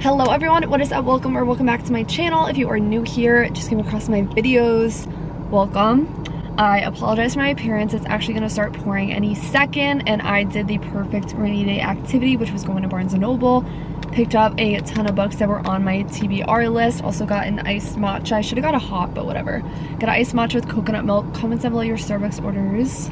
Hello everyone, what is up? Welcome back to my channel. If you are new here, just came across my videos, welcome. I apologize for my appearance. It's actually going to start pouring any second, and I did the perfect rainy day activity, which was going to Barnes & Noble. Picked up a ton of books that were on my TBR list. Also got an iced matcha. I should have got a hot, but whatever. Got an iced matcha with coconut milk. Comments down below your Starbucks orders.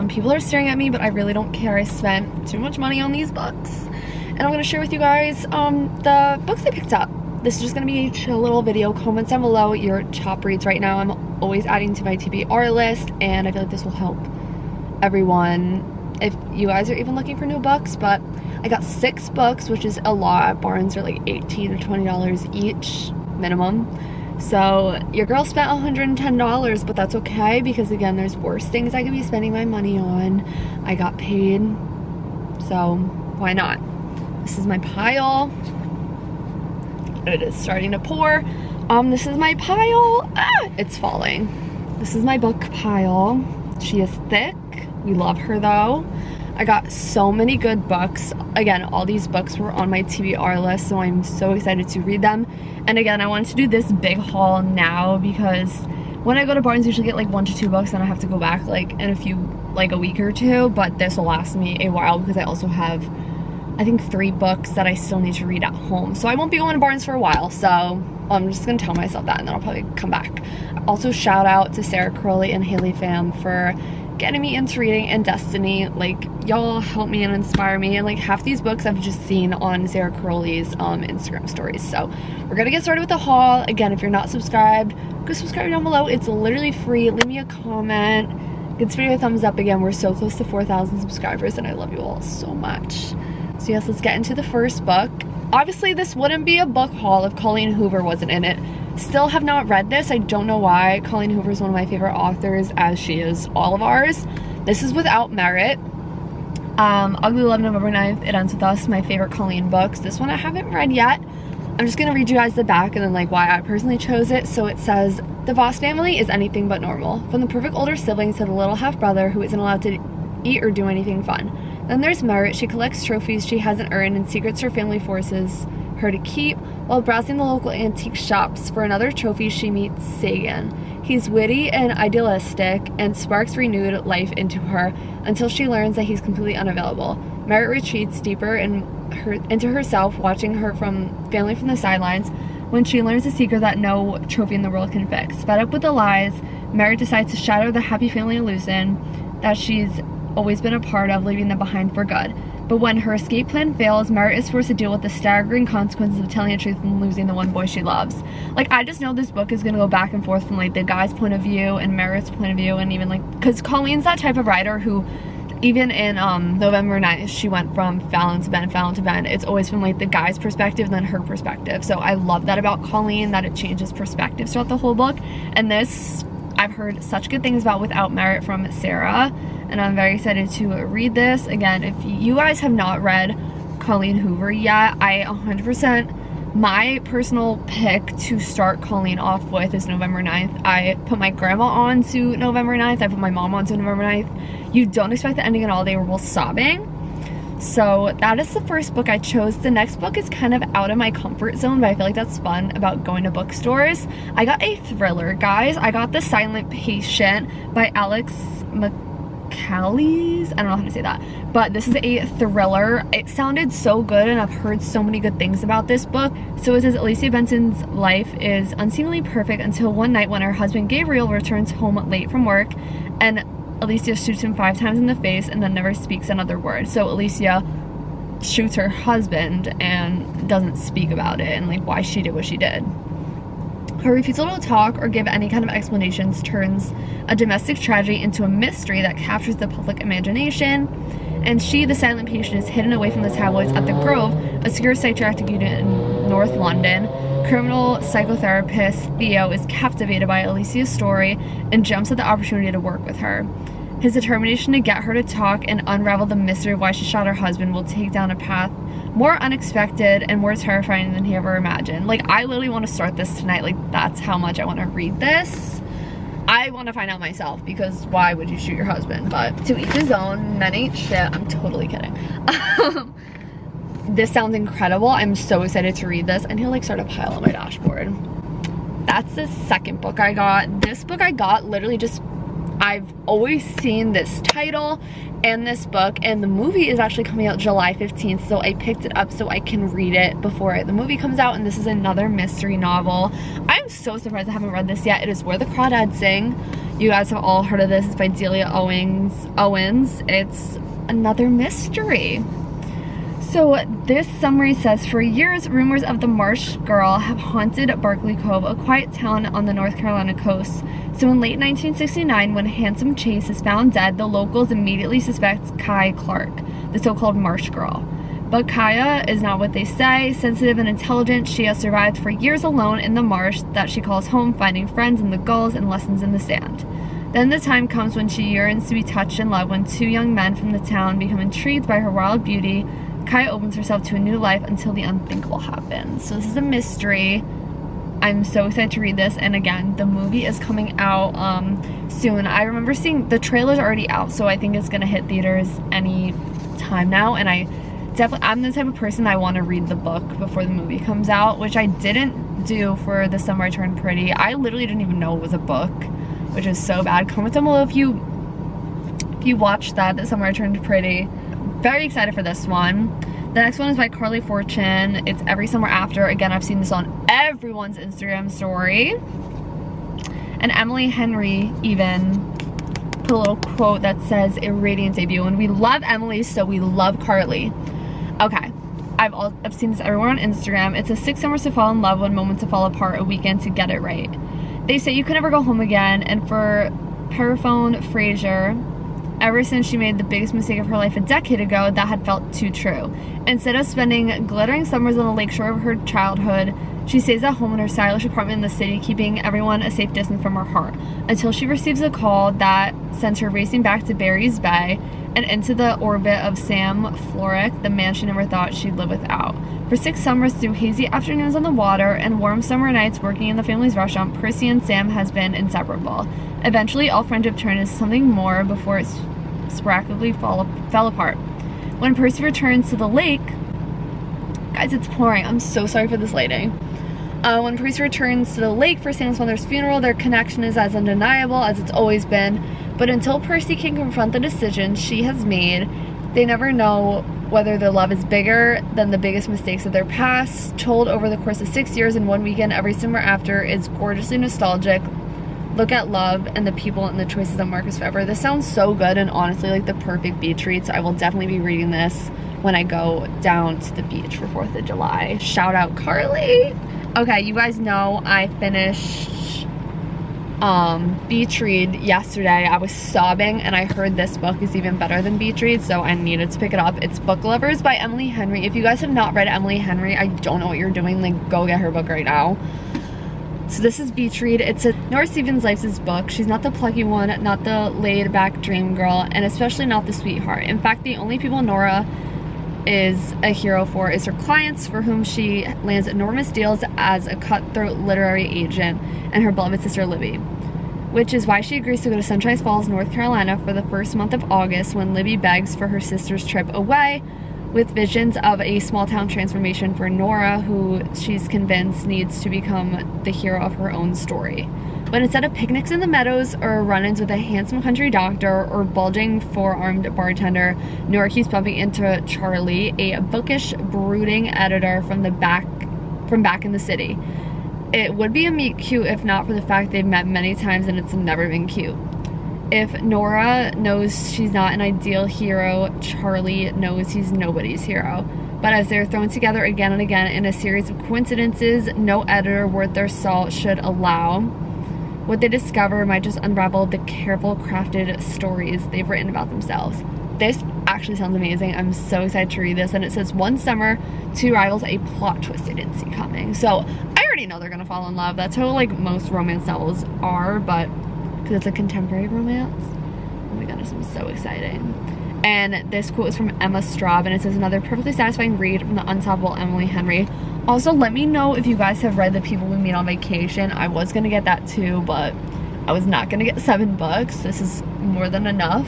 People are staring at me, but I really don't care. I spent too much money on these books. And I'm going to share with you guys the books I picked up. This is just going to be a chill little video. Comments down below your top reads right now. I'm always adding to my TBR list, and I feel like this will help everyone if you guys are even looking for new books. But I got 6 books, which is a lot. Barnes are like $18 to $20 each minimum. So your girl spent $110, but that's okay because again, there's worse things I could be spending my money on. I got paid, so why not? This is my pile. It is starting to pour. This is my pile. It's falling. This is my book pile. She is thick. We love her though. I got so many good books. Again, all these books were on my TBR list, so I'm so excited to read them. And again, I wanted to do this big haul now because when I go to Barnes, I usually get like 1 to 2 books, and I have to go back like in a week or two. But this will last me a while because I also have, I think, 3 books that I still need to read at home. So I won't be going to Barnes for a while. So I'm just gonna tell myself that, and then I'll probably come back. Also, shout out to Sarah Crowley and Haley Pham for getting me into reading and Destiny. Like, y'all help me and inspire me, and like half these books I've just seen on Sarah Crowley's Instagram stories. So we're gonna get started with the haul. Again, if you're not subscribed, go subscribe down below. It's literally free. Leave me a comment, give this video a thumbs up. Again, we're so close to 4,000 subscribers, and I love you all so much. So yes, let's get into the first book. Obviously this wouldn't be a book haul if Colleen Hoover wasn't in it. Still have not read this. I don't know why. Colleen Hoover is one of my favorite authors, as she is all of ours. This is Without Merit. Ugly Love, November 9th, It Ends With Us, my favorite Colleen books. This one I haven't read yet. I'm just gonna read you guys the back and then like why I personally chose it. So it says, the Voss family is anything but normal. From the perfect older sibling to the little half-brother who isn't allowed to eat or do anything fun. Then there's Merit. She collects trophies she hasn't earned and secrets her family forces her to keep. While browsing the local antique shops for another trophy, she meets Sagan. He's witty and idealistic and sparks renewed life into her until she learns that he's completely unavailable. Merit retreats deeper into herself, watching her family from the sidelines when she learns the secret that no trophy in the world can fix. Fed up with the lies, Merit decides to shatter the happy family illusion that she's always been a part of, leaving them behind for good. But when her escape plan fails, Merit is forced to deal with the staggering consequences of telling the truth and losing the one boy she loves. Like, I just know this book is gonna go back and forth from like the guy's point of view and Merit's point of view, and even like, because Colleen's that type of writer who, even in November 9th, she went from Fallon to Ben. It's always from like the guy's perspective and then her perspective. So I love that about Colleen, that it changes perspectives throughout the whole book. And this, I've heard such good things about Without Merit from Sarah, and I'm very excited to read this. Again, if you guys have not read Colleen Hoover yet, I 100%, my personal pick to start Colleen off with is November 9th. I put my grandma on to November 9th. I put my mom on to November 9th. You don't expect the ending at all. They were both sobbing. So that is the first book I chose. The next book is kind of out of my comfort zone, but I feel like that's fun about going to bookstores. I got a thriller, guys. I got The Silent Patient by Alex McCallies. I don't know how to say that, but this is a thriller. It sounded so good, and I've heard so many good things about this book. So it says Alicia Benson's life is unseemingly perfect until one night when her husband Gabriel returns home late from work, and Alicia shoots him 5 times in the face and then never speaks another word. So Alicia shoots her husband and doesn't speak about it and like why she did what she did. Her refusal to talk or give any kind of explanations turns a domestic tragedy into a mystery that captures the public imagination. And she, the silent patient, is hidden away from the tabloids at the Grove, a secure psychiatric unit in North London. Criminal psychotherapist Theo is captivated by Alicia's story and jumps at the opportunity to work with her. His determination to get her to talk and unravel the mystery of why she shot her husband will take down a path more unexpected and more terrifying than he ever imagined. Like, I literally want to start this tonight. Like, that's how much I want to read this. I want to find out myself, because why would you shoot your husband? But to each his own. Men ain't shit. I'm totally kidding. this sounds incredible. I'm so excited to read this. And he'll like start a pile on my dashboard. That's the second book I got. This book I got literally just, I've always seen this title and this book, and the movie is actually coming out July 15th, so I picked it up so I can read it before the movie comes out. And this is another mystery novel. I'm so surprised I haven't read this yet. It is Where the Crawdads Sing. You guys have all heard of this. It's by Delia Owens. It's another mystery. So this summary says, for years, rumors of the Marsh girl have haunted Barkley Cove, a quiet town on the North Carolina coast. So in late 1969, when Handsome Chase is found dead, the locals immediately suspect Kai Clark, the so-called Marsh girl. But Kaya is not what they say. Sensitive and intelligent, she has survived for years alone in the marsh that she calls home, finding friends in the gulls and lessons in the sand. Then the time comes when she yearns to be touched and loved when two young men from the town become intrigued by her wild beauty. Kaya opens herself to a new life until the unthinkable happens. So this is a mystery. I'm so excited to read this, and again, the movie is coming out soon. I remember seeing the trailer's already out, so I think it's gonna hit theaters any time now. And I'm the type of person I want to read the book before the movie comes out, which I didn't do for The Summer I Turned Pretty. I literally didn't even know it was a book, which is so bad. Comment down below if you watched that, The Summer I Turned Pretty. Very excited for this one. The next one is by Carly Fortune. It's Every Summer After. Again, I've seen this on everyone's Instagram story. And Emily Henry even put a little quote that says, a radiant debut. And we love Emily, so we love Carly. Okay, I've seen this everywhere on Instagram. It's a 6 summers to fall in love, when moments to fall apart, a weekend to get it right. They say you can never go home again. And for Paraphone Fraser, ever since she made the biggest mistake of her life a decade ago, that had felt too true. Instead of spending glittering summers on the lakeshore of her childhood, she stays at home in her stylish apartment in the city, keeping everyone a safe distance from her heart, until she receives a call that sends her racing back to Barry's Bay and into the orbit of Sam Florek, the man she never thought she'd live without. For 6 summers, through hazy afternoons on the water and warm summer nights working in the family's restaurant, Percy and Sam has been inseparable. Eventually, all friendship turned into something more before it sporadically fell apart. When Percy returns to the lake, guys, it's pouring. I'm so sorry for this lighting. When Percy returns to the lake for Sam's mother's funeral, their connection is as undeniable as it's always been. But until Percy can confront the decision she has made, they never know whether their love is bigger than the biggest mistakes of their past. Told over the course of 6 years in one weekend, Every Summer After is gorgeously nostalgic. Look at love and the people and the choices that mark us forever. This sounds so good, and honestly like the perfect beach read, so I will definitely be reading this when I go down to the beach for 4th of July. Shout out Carly. Okay, you guys know I finished Beach Read yesterday. I was sobbing, and I heard this book is even better than Beach Read, so I needed to pick it up. It's Book Lovers by Emily Henry. If you guys have not read Emily Henry, I don't know what you're doing. Like, go get her book right now. So this is Beach Read. It's Nora Stevens Life's book. She's not the plucky one, not the laid-back dream girl, and especially not the sweetheart. In fact, the only people Nora is a hero for is her clients, for whom she lands enormous deals as a cutthroat literary agent, and her beloved sister Libby. Which is why she agrees to go to Sunshine Falls, North Carolina for the first month of August, when Libby begs for her sister's trip away, with visions of a small-town transformation for Nora, who she's convinced needs to become the hero of her own story. But instead of picnics in the meadows, or run-ins with a handsome country doctor, or bulging four-armed bartender, Nora keeps bumping into Charlie, a bookish, brooding editor from back in the city. It would be a meet cute if not for the fact they've met many times and it's never been cute. If Nora knows she's not an ideal hero, Charlie knows he's nobody's hero. But as they're thrown together again and again in a series of coincidences no editor worth their salt should allow, what they discover might just unravel the careful crafted stories they've written about themselves. This actually sounds amazing. I'm so excited to read this. And it says, one summer, two rivals, a plot twist they didn't see coming. So I already know they're gonna fall in love. That's how like most romance novels are, but because it's a contemporary romance. Oh my goodness, I'm so exciting. And this quote is from Emma Straub, and it says, another perfectly satisfying read from the unstoppable Emily Henry. Also, let me know if you guys have read The People We Meet on Vacation. I was gonna get that too, but I was not gonna get 7 books. This is more than enough.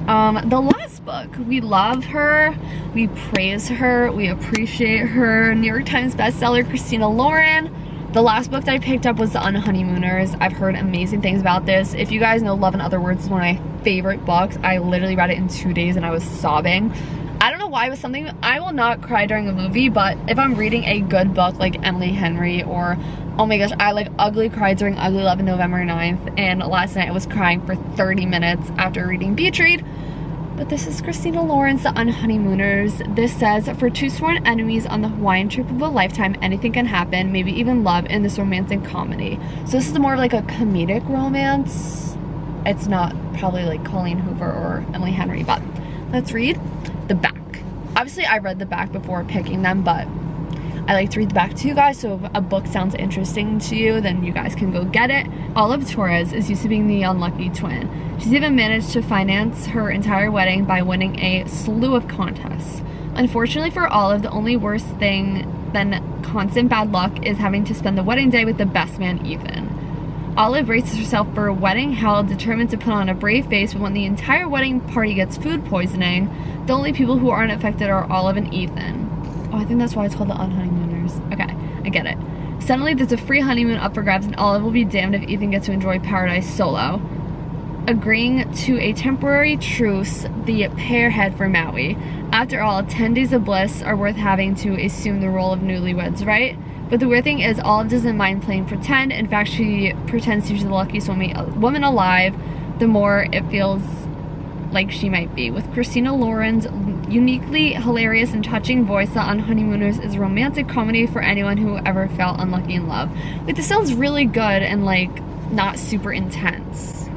The last book. We love her, we praise her, we appreciate her. New York Times bestseller, Christina Lauren. The last book that I picked up was The Honeymooners. I've heard amazing things about this. If you guys know, Love in Other Words is one of my favorite books. I literally read it in 2 days and I was sobbing. I don't know why. It was something, I will not cry during a movie, but if I'm reading a good book like Emily Henry, or oh my gosh, I like ugly cried during Ugly Love on November 9th, and last night I was crying for 30 minutes after reading Beach Read. But this is Christina Lauren's The Honeymooners. This says, for two sworn enemies on the Hawaiian trip of a lifetime, anything can happen, maybe even love in this romantic comedy. So this is more of like a comedic romance. It's not probably like Colleen Hoover or Emily Henry, but let's read the back. Obviously I read the back before picking them, but I like to read the back to you guys, so if a book sounds interesting to you, then you guys can go get it. Olive Torres is used to being the unlucky twin. She's even managed to finance her entire wedding by winning a slew of contests. Unfortunately for Olive, the only worse thing than constant bad luck is having to spend the wedding day with the best man, Ethan. Olive braces herself for wedding hell, determined to put on a brave face, but when the entire wedding party gets food poisoning, the only people who aren't affected are Olive and Ethan. Oh, I think that's why it's called The Honeymooners. Okay, I get it. Suddenly, there's a free honeymoon up for grabs, and Olive will be damned if Ethan gets to enjoy paradise solo. Agreeing to a temporary truce, the pair head for Maui. After all, 10 days of bliss are worth having to assume the role of newlyweds, right? But the weird thing is, Olive doesn't mind playing pretend. In fact, she pretends she's the luckiest woman alive, the more it feels like she might be. With Christina Lauren's uniquely hilarious and touching voice, The Honeymooners is a romantic comedy for anyone who ever felt unlucky in love. Like, this sounds really good and like not super intense.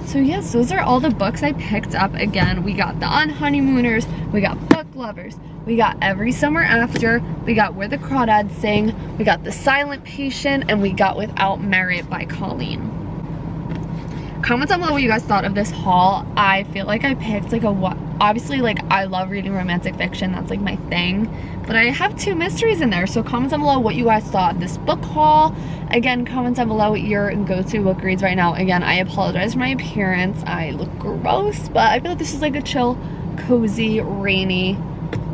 So yes, those are all the books I picked up. Again, we got The Honeymooners, we got Book Lovers, we got Every Summer After, we got Where the Crawdads Sing, we got The Silent Patient, and we got Without Merit by Colleen. Comment down below what you guys thought of this haul. I feel like I picked like obviously like I love reading romantic fiction, that's like my thing, but I have 2 mysteries in there, so comment down below what you guys thought of this book haul. Again, comment down below what your go-to book reads right now. Again, I apologize for my appearance, I look gross, but I feel like this is like a chill, cozy, rainy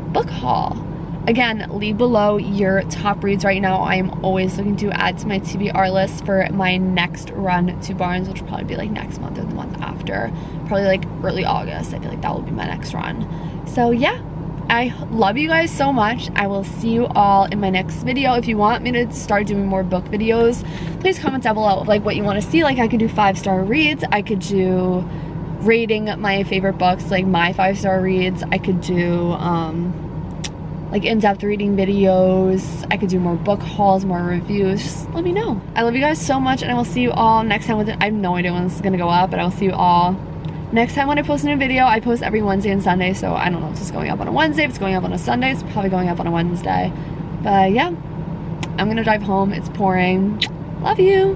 book haul. Again, leave below your top reads right now. I am always looking to add to my TBR list for my next run to Barnes, which will probably be like next month or the month after. Probably like early August. I feel like that will be my next run. So yeah, I love you guys so much. I will see you all in my next video. If you want me to start doing more book videos, please comment down below like what you want to see. Like I could do 5-star reads. I could do rating my favorite books, like my 5-star reads. I could do like in-depth reading videos. I could do more book hauls, more reviews. Just let me know. I love you guys so much, and I will see you all next time with it. I have no idea when this is gonna go up, but I will see you all next time when I post a new video. I post every Wednesday and Sunday, so I don't know if it's going up on a Wednesday, if it's going up on a Sunday. It's probably going up on a Wednesday. But yeah, I'm gonna drive home. It's pouring. Love you.